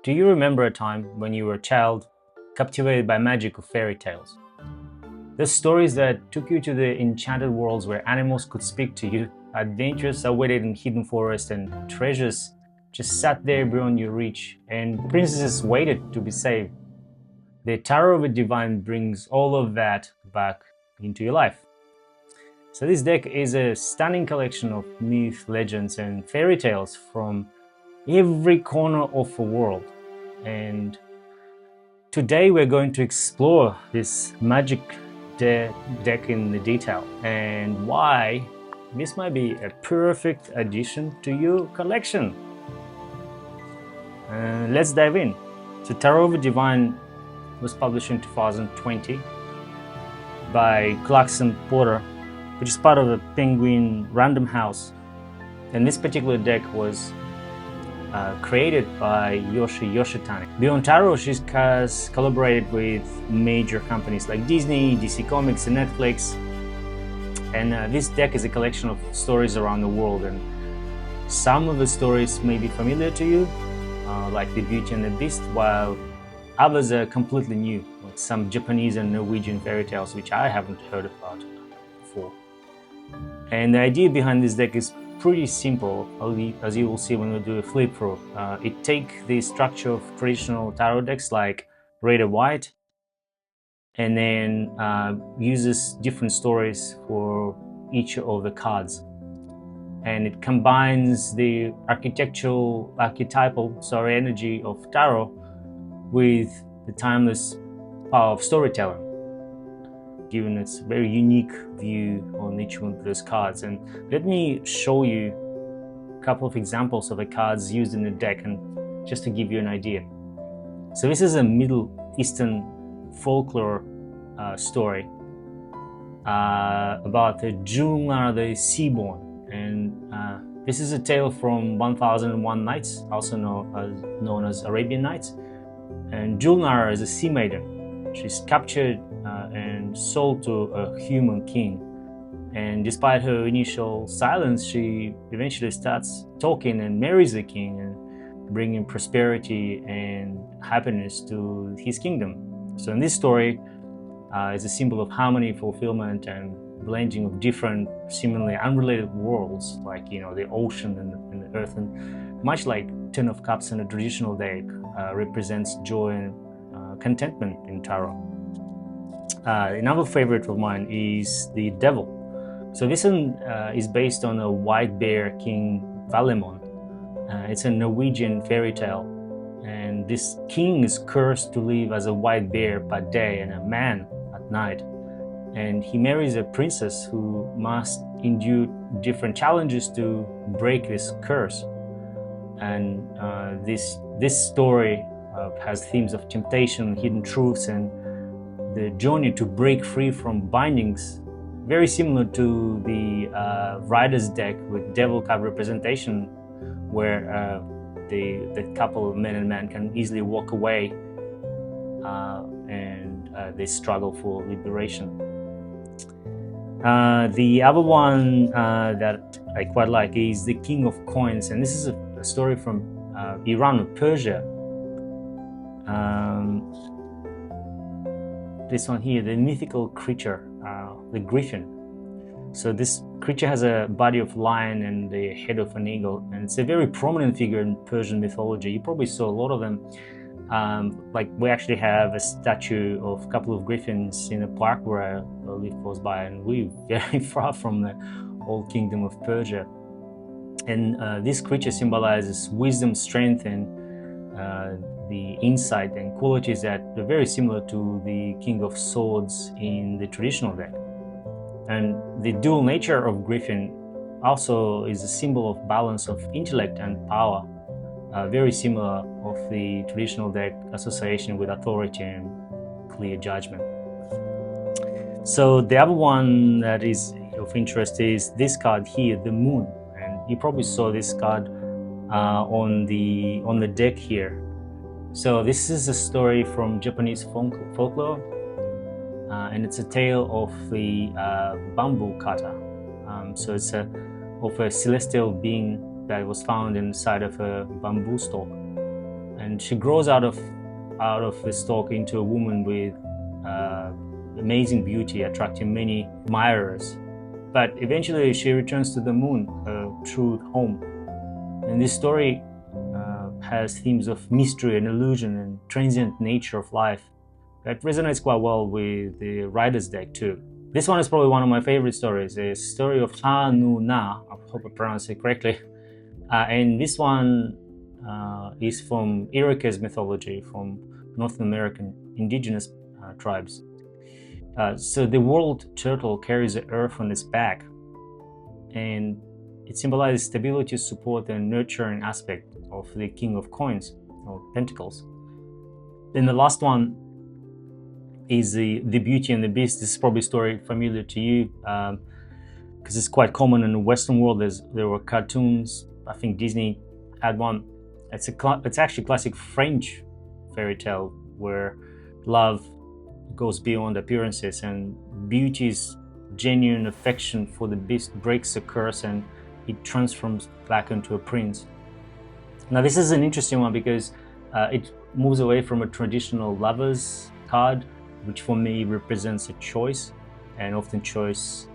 Do you remember a time when you were a child, captivated by magic of fairy tales? The stories that took you to the enchanted worlds where animals could speak to you, adventures awaited in hidden forests, and treasures just sat there beyond your reach, and princesses waited to be saved. The Tarot of the Divine brings all of that back into your life. So this deck is a stunning collection of myth, legends, and fairy tales from every corner of the world. And today we're going to explore this magic deck in the detail and why this might be a perfect addition to your collection. Let's dive in. So Tarot of the Divine was published in 2020 by Clarkson Porter, which is part of the Penguin Random House. And this particular deck was created by Yoshitani. Beyond Tarot, she has collaborated with major companies like Disney, DC Comics, and Netflix. And this deck is a collection of stories around the world. And some of the stories may be familiar to you, like The Beauty and the Beast, while others are completely new, like some Japanese and Norwegian fairy tales, which I haven't heard about before. And the idea behind this deck is pretty simple, as you will see when we do a flip through. It takes the structure of traditional tarot decks like red and white, and then uses different stories for each of the cards. And it combines the archetypal energy of tarot with the timeless power of storytelling, given its very unique view on each one of those cards. And let me show you a couple of examples of the cards used in the deck, and just to give you an idea. So this is a Middle Eastern folklore story about the Julnar the Seaborn. And this is a tale from 1001 Nights, also known as Arabian Nights. And Julnar is a sea maiden. She's captured and sold to a human king. And despite her initial silence, she eventually starts talking and marries the king, and bringing prosperity and happiness to his kingdom. So in this story, is a symbol of harmony, fulfillment, and blending of different, seemingly unrelated worlds, like the ocean and the earth. And much like Ten of Cups in a traditional deck, represents joy and contentment in tarot. Another favorite of mine is the Devil. So this one is based on a white bear king Valemon. It's a Norwegian fairy tale, and this king is cursed to live as a white bear by day and a man at night. And he marries a princess who must endure different challenges to break this curse. And this story has themes of temptation, hidden truths, and the journey to break free from bindings, very similar to the Rider's deck with Devil card representation, where the couple of men and man can easily walk away and they struggle for liberation. The other one that I quite like is the King of Coins, and this is a story from Iran or Persia. This one here, the mythical creature, the griffin. So this creature has a body of lion and the head of an eagle, and it's a very prominent figure in Persian mythology. You probably saw a lot of them. Like we actually have a statue of a couple of griffins in a park where I live close by, and we're very far from the old kingdom of Persia. And this creature symbolizes wisdom, strength, and the insight and qualities that are very similar to the King of Swords in the traditional deck. And the dual nature of Griffin also is a symbol of balance of intellect and power, very similar of the traditional deck association with authority and clear judgment. So the other one that is of interest is this card here, the Moon. And you probably saw this card on the deck here. So this is a story from Japanese folklore, and it's a tale of the bamboo cutter. So it's of a celestial being that was found inside of a bamboo stalk. And and she grows out of the stalk into a woman with amazing beauty, attracting many admirers. But eventually she returns to the moon, her true home. And this story has themes of mystery and illusion and transient nature of life that resonates quite well with the writer's deck too. This one is probably one of my favorite stories, a story of Ha-Nu-Na, I hope I pronounced it correctly. And this one is from Iroquois mythology, from North American indigenous tribes. So the world turtle carries the earth on its back, and it symbolizes stability, support, and nurturing aspect of the king of coins, or pentacles. Then the last one is the Beauty and the Beast. This is probably a story familiar to you because it's quite common in the Western world. There were cartoons. I think Disney had one. It's actually a classic French fairy tale where love goes beyond appearances, and beauty's genuine affection for the beast breaks the curse and it transforms back into a prince. Now this is an interesting one because it moves away from a traditional lover's card, which for me represents a choice, and often choice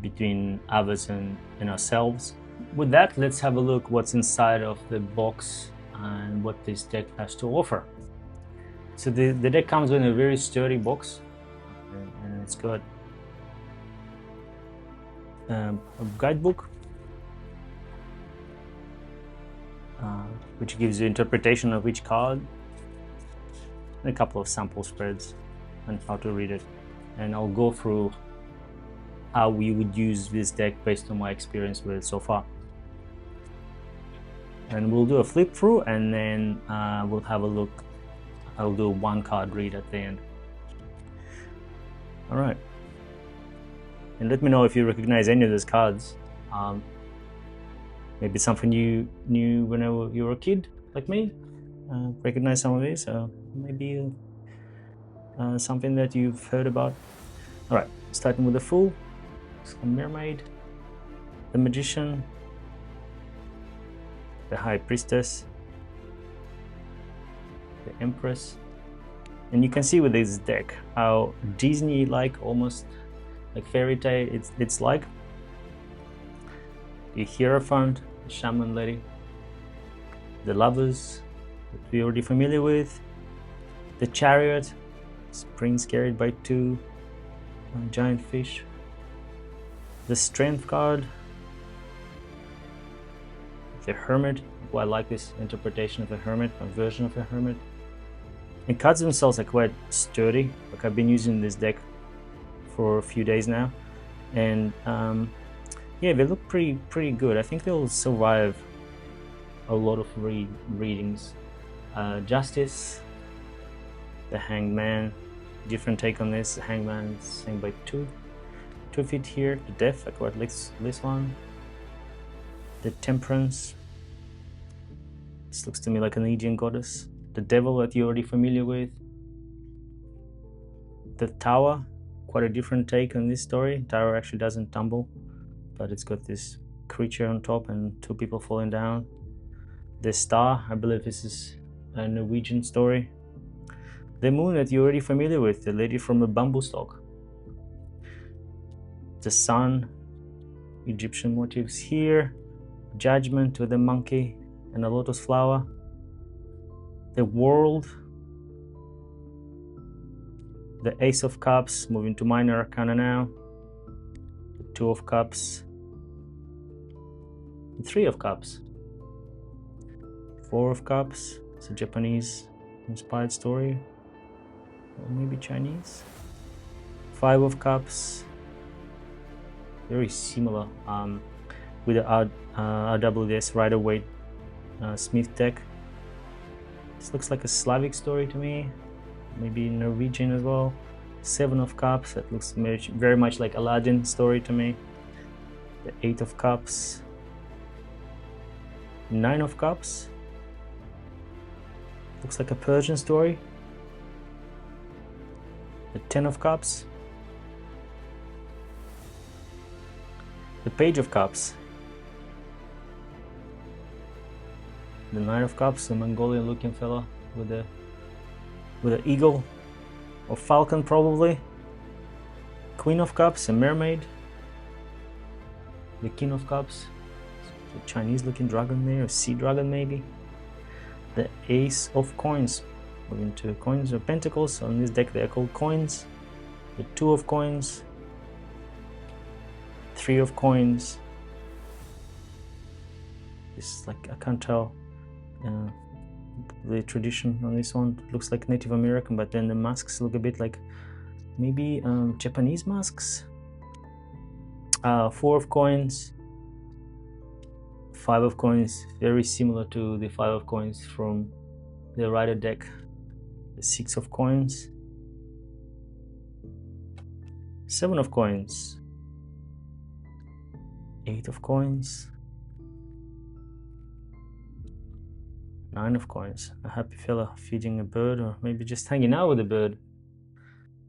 between others and ourselves. With that, let's have a look what's inside of the box and what this deck has to offer. So the deck comes in a very sturdy box, and it's got a guidebook, which gives you interpretation of each card, and a couple of sample spreads and how to read it. And I'll go through how we would use this deck based on my experience with it so far. And we'll do a flip through, and then we'll have a look. I'll do a one card read at the end. All right. And let me know if you recognize any of those cards. Maybe something you knew when you were a kid, like me. Recognize some of these. Maybe something that you've heard about. All right, starting with the Fool, the Mermaid, the Magician, the High Priestess, the Empress. And you can see with this deck how Disney-like, almost like fairy tale it's like. The Hierophant, the Shaman Lady, the Lovers that we're already familiar with, the Chariot, Prince carried by two giant fish, the Strength card, the Hermit. Well, I like this interpretation of a hermit, a version of a hermit. And cards themselves are quite sturdy. Like, I've been using this deck for a few days now, and yeah, they look pretty good. I think they'll survive a lot of readings. Justice, the Hanged Man, different take on this. The Hanged Man is hanged by two feet here. The Death, I quite like this one. The Temperance, this looks to me like an Indian goddess. The Devil that you're already familiar with. The Tower, quite a different take on this story. Tower actually doesn't tumble, but it's got this creature on top and two people falling down. The Star, I believe this is a Norwegian story. The Moon that you're already familiar with, the lady from a bamboo stalk. The Sun, Egyptian motifs here. Judgment with a monkey and a lotus flower. The World, the Ace of Cups, moving to minor arcana now. The Two of Cups, the Three of Cups, Four of Cups. It's a Japanese inspired story, or maybe Chinese. Five of Cups, very similar with the RWS Rider-Waite Smith deck. This looks like a Slavic story to me, maybe Norwegian as well. Seven of Cups, that looks very much like Aladdin story to me. The Eight of Cups. Nine of Cups, looks like a Persian story. The Ten of Cups. The Page of Cups. The Knight of Cups, the Mongolian looking fella with an eagle or falcon probably. Queen of Cups, a mermaid. The King of Cups, the Chinese looking dragon there, a sea dragon maybe. The Ace of Coins, moving to coins or pentacles. On this deck they are called coins. The Two of Coins, Three of Coins. This is like, I can't tell the tradition on this one. It looks like Native American, but then the masks look a bit like maybe Japanese masks. Four of Coins, Five of Coins, very similar to the Five of Coins from the Rider deck. The Six of Coins, Seven of Coins, Eight of Coins, Nine of Coins, a happy fella feeding a bird or maybe just hanging out with a bird.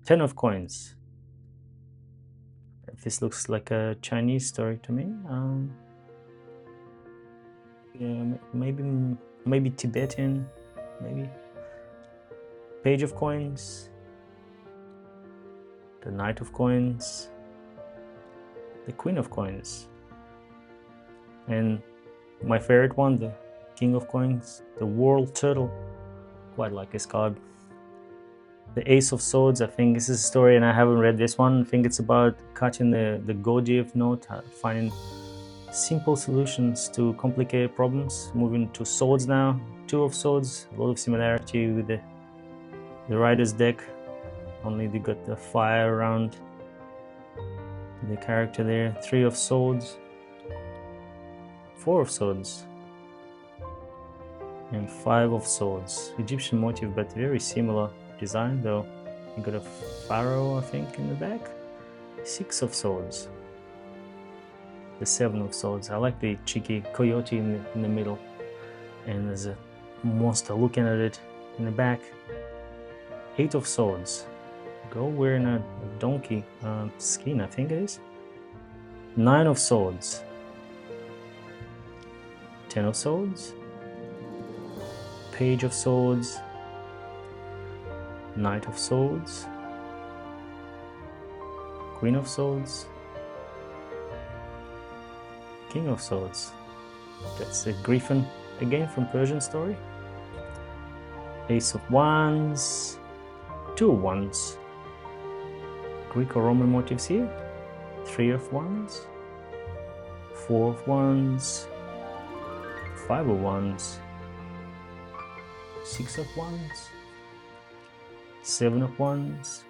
10 of Coins. This looks like a Chinese story to me. Yeah, maybe Tibetan, maybe. Page of Coins, the Knight of Coins, the Queen of Coins, and my favorite one, the King of Coins, the World Turtle. Quite like this card. The Ace of Swords, I think this is a story and I haven't read this one. I think it's about catching the Gurdjieff knot, finding simple solutions to complicated problems. Moving to swords now. Two of Swords, a lot of similarity with the Rider's deck. Only they got the fire around the character there. Three of Swords, Four of Swords, and Five of Swords. Egyptian motif, but very similar design though. You got a pharaoh, I think, in the back. Six of Swords, the Seven of Swords. I like the cheeky coyote in the middle, and there's a monster looking at it in the back. Eight of Swords, girl wearing a donkey skin, I think it is. Nine of Swords, Ten of Swords, Page of Swords, Knight of Swords, Queen of Swords, King of Swords. That's the Griffin again from Persian story. Ace of Wands, Two of Wands, Greek or Roman motifs here. Three of Wands, Four of Wands, Five of Wands, Six of Wands, Seven of Wands.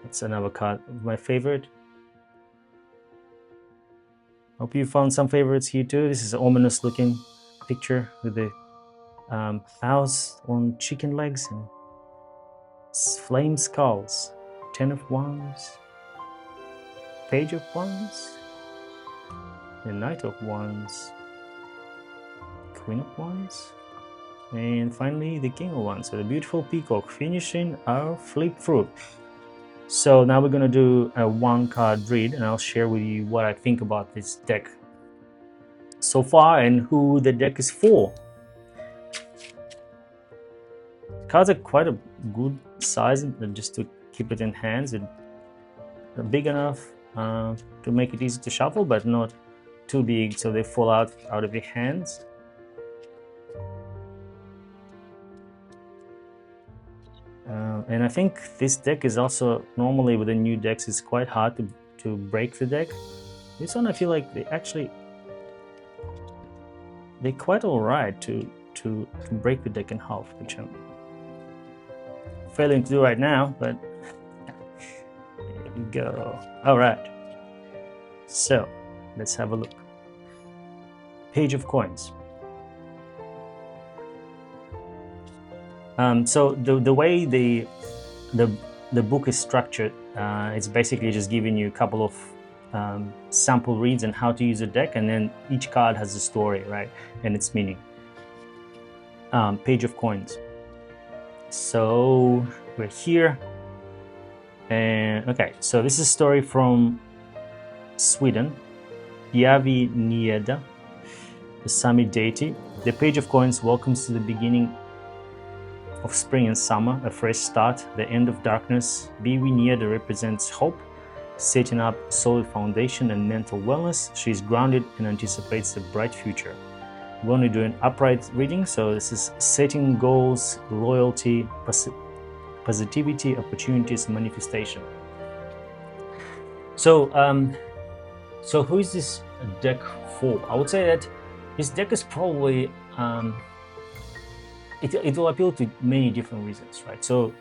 That's another card of my favorite. Hope you found some favorites here too. This is an ominous looking picture with the house on chicken legs and flame skulls. Ten of Wands, Page of Wands, the Knight of Wands, Queen of Wands, and finally the King of Wands. So the beautiful peacock finishing our flip through. So now we're gonna do a one card read and I'll share with you what I think about this deck so far and who the deck is for. Cards are quite a good size just to keep it in hands. They're big enough to make it easy to shuffle, but not too big so they fall out of your hands. And I think this deck is also, normally with the new decks, it's quite hard to break the deck. This one I feel like they're quite alright to break the deck in half, which I'm failing to do right now, but there we go. Alright, so let's have a look. Page of Coins. So the way the book is structured, it's basically just giving you a couple of sample reads on how to use a deck, and then each card has a story, right, and its meaning. Page of Coins. So we're here, and okay, so this is a story from Sweden, Yavi Nieda. the summit deity. The Page of Coins welcomes to the beginning of spring and summer, a fresh start, the end of darkness. Be we near that represents hope, setting up solid foundation and mental wellness. She is grounded and anticipates a bright future. We're only doing upright reading, so this is setting goals, loyalty, positivity, opportunities, manifestation. So, so who is this deck for? I would say that this deck is probably it will appeal to many different reasons, right? So,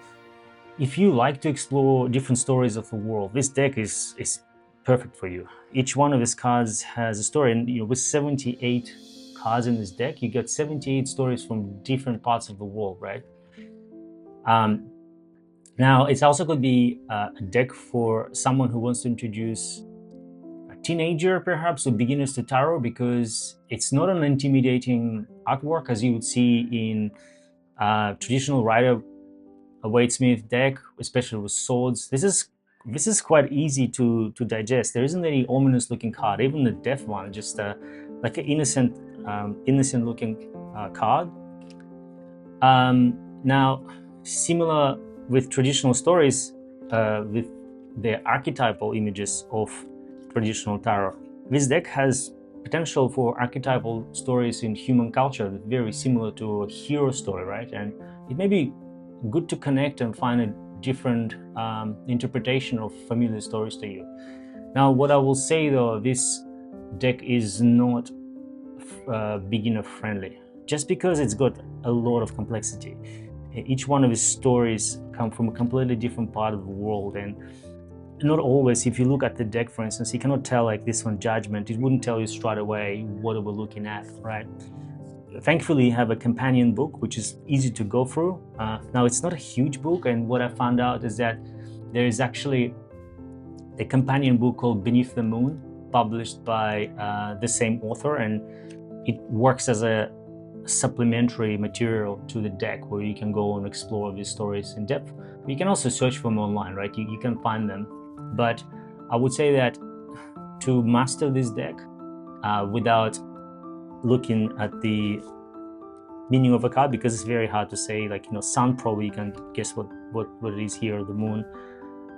if you like to explore different stories of the world, this deck is perfect for you. Each one of these cards has a story, and with 78 cards in this deck, you get 78 stories from different parts of the world, right? Now, it's also going to be a deck for someone who wants to introduce a teenager, perhaps, or beginners to tarot, because it's not an intimidating artwork as you would see in traditional Rider-Waite-Smith deck, especially with swords. This is quite easy to digest. There isn't any ominous looking card, even the death one, just like an innocent looking card. Now, similar with traditional stories, with the archetypal images of traditional tarot, this deck has potential for archetypal stories in human culture, very similar to a hero story, right? And it may be good to connect and find a different interpretation of familiar stories to you. Now, what I will say though, this deck is not beginner friendly, just because it's got a lot of complexity. Each one of his stories come from a completely different part of the world, and not always, if you look at the deck, for instance, you cannot tell, like this one, Judgment, it wouldn't tell you straight away what we're looking at, right? Thankfully, you have a companion book, which is easy to go through. Now, it's not a huge book, and what I found out is that there is actually a companion book called Beneath the Moon, published by the same author, and it works as a supplementary material to the deck where you can go and explore these stories in depth. You can also search for them online, right? You can find them. But I would say that to master this deck without looking at the meaning of a card, because it's very hard to say, like, sun, probably you can guess what it is here, the moon.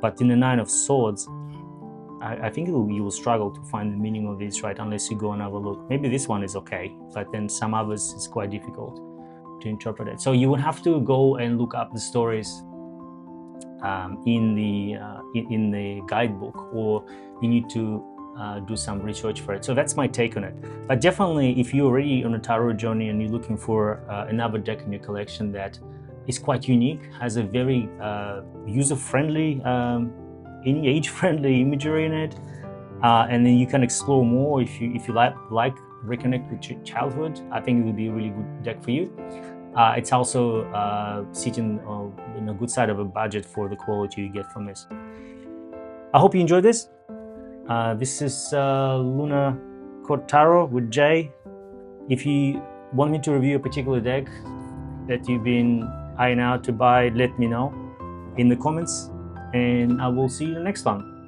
But in the Nine of Swords, I think you will struggle to find the meaning of this, right, unless you go and have a look. Maybe this one is okay, but then some others is quite difficult to interpret it. So you would have to go and look up the stories in the guidebook, or you need to do some research for it. So that's my take on it. But definitely, if you're already on a tarot journey and you're looking for another deck in your collection that is quite unique, has a very user-friendly, any age-friendly imagery in it, and then you can explore more if you like reconnect with childhood, I think it will be a really good deck for you. It's also sitting in a good side of a budget for the quality you get from this. I hope you enjoyed this. This is Luna Code Tarot with Jay. If you want me to review a particular deck that you've been eyeing out to buy, let me know in the comments, and I will see you in the next one.